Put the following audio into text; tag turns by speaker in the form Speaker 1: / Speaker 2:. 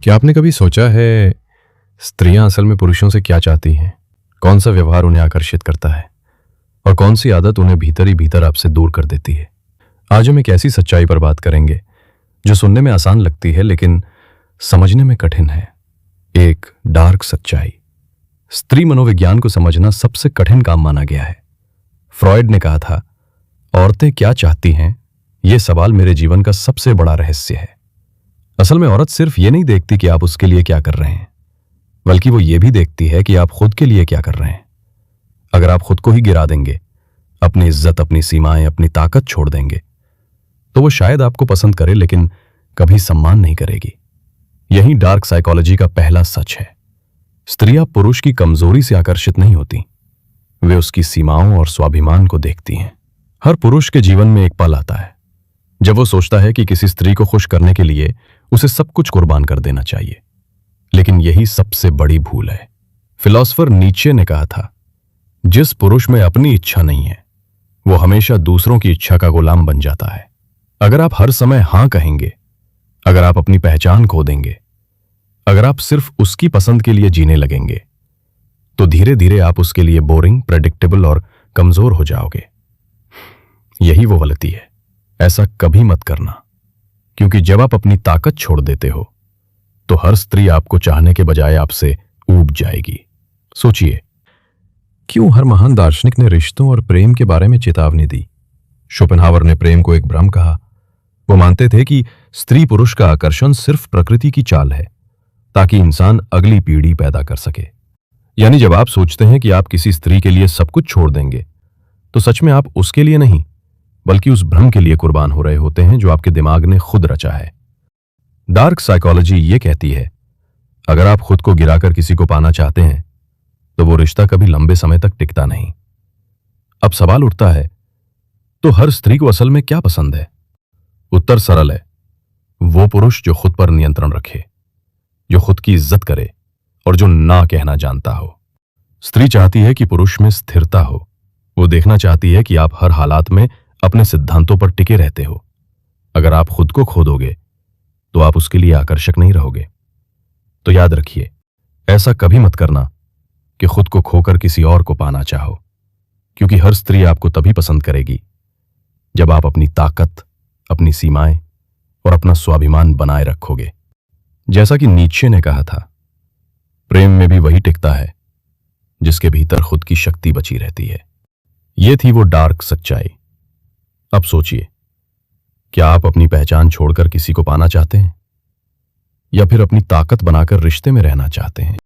Speaker 1: क्या आपने कभी सोचा है स्त्रियां असल में पुरुषों से क्या चाहती हैं? कौन सा व्यवहार उन्हें आकर्षित करता है और कौन सी आदत उन्हें भीतर ही भीतर आपसे दूर कर देती है? आज हम एक ऐसी सच्चाई पर बात करेंगे जो सुनने में आसान लगती है लेकिन समझने में कठिन है। एक डार्क सच्चाई। स्त्री मनोविज्ञान को समझना सबसे कठिन काम माना गया है। फ्रॉयड ने कहा था, औरतें क्या चाहती हैं, यह सवाल मेरे जीवन का सबसे बड़ा रहस्य है। असल में औरत सिर्फ ये नहीं देखती कि आप उसके लिए क्या कर रहे हैं, बल्कि वो ये भी देखती है कि आप खुद के लिए क्या कर रहे हैं। अगर आप खुद को ही गिरा देंगे, अपनी इज्जत, अपनी सीमाएं, अपनी ताकत छोड़ देंगे, तो वो शायद आपको पसंद करे लेकिन कभी सम्मान नहीं करेगी। यही डार्क साइकोलॉजी का पहला सच है। स्त्रियां पुरुष की कमजोरी से आकर्षित नहीं होती, वे उसकी सीमाओं और स्वाभिमान को देखती हैं। हर पुरुष के जीवन में एक पल आता है जब वो सोचता है कि किसी स्त्री को खुश करने के लिए उसे सब कुछ कुर्बान कर देना चाहिए। लेकिन यही सबसे बड़ी भूल है। फिलॉसफर नीचे ने कहा था, जिस पुरुष में अपनी इच्छा नहीं है वो हमेशा दूसरों की इच्छा का गुलाम बन जाता है। अगर आप हर समय हां कहेंगे, अगर आप अपनी पहचान खो देंगे, अगर आप सिर्फ उसकी पसंद के लिए जीने लगेंगे, तो धीरे धीरे आप उसके लिए बोरिंग, प्रेडिक्टेबल और कमजोर हो जाओगे। यही वो गलती है। ऐसा कभी मत करना, क्योंकि जब आप अपनी ताकत छोड़ देते हो तो हर स्त्री आपको चाहने के बजाय आपसे ऊब जाएगी। सोचिए, क्यों हर महान दार्शनिक ने रिश्तों और प्रेम के बारे में चेतावनी दी? शोपेनहावर ने प्रेम को एक भ्रम कहा। वो मानते थे कि स्त्री पुरुष का आकर्षण सिर्फ प्रकृति की चाल है ताकि इंसान अगली पीढ़ी पैदा कर सके। यानी जब आप सोचते हैं कि आप किसी स्त्री के लिए सब कुछ छोड़ देंगे, तो सच में आप उसके लिए नहीं बल्कि उस भ्रम के लिए कुर्बान हो रहे होते हैं जो आपके दिमाग ने खुद रचा है। डार्क साइकोलॉजी ये कहती है, अगर आप खुद को गिराकर किसी को पाना चाहते हैं तो वो रिश्ता कभी लंबे समय तक टिकता नहीं। अब सवाल उठता है, तो हर स्त्री को असल में क्या पसंद है? उत्तर सरल है, वो पुरुष जो खुद पर नियंत्रण रखे, जो खुद की इज्जत करे और जो ना कहना जानता हो। स्त्री चाहती है कि पुरुष में स्थिरता हो। वो देखना चाहती है कि आप हर हालात में अपने सिद्धांतों पर टिके रहते हो। अगर आप खुद को खो दोगे तो आप उसके लिए आकर्षक नहीं रहोगे। तो याद रखिए, ऐसा कभी मत करना कि खुद को खोकर किसी और को पाना चाहो, क्योंकि हर स्त्री आपको तभी पसंद करेगी जब आप अपनी ताकत, अपनी सीमाएं और अपना स्वाभिमान बनाए रखोगे। जैसा कि नीचे ने कहा था, प्रेम में भी वही टिकता है जिसके भीतर खुद की शक्ति बची रहती है। यह थी वो डार्क सच्चाई। अब सोचिए, क्या आप अपनी पहचान छोड़कर किसी को पाना चाहते हैं या फिर अपनी ताकत बनाकर रिश्ते में रहना चाहते हैं?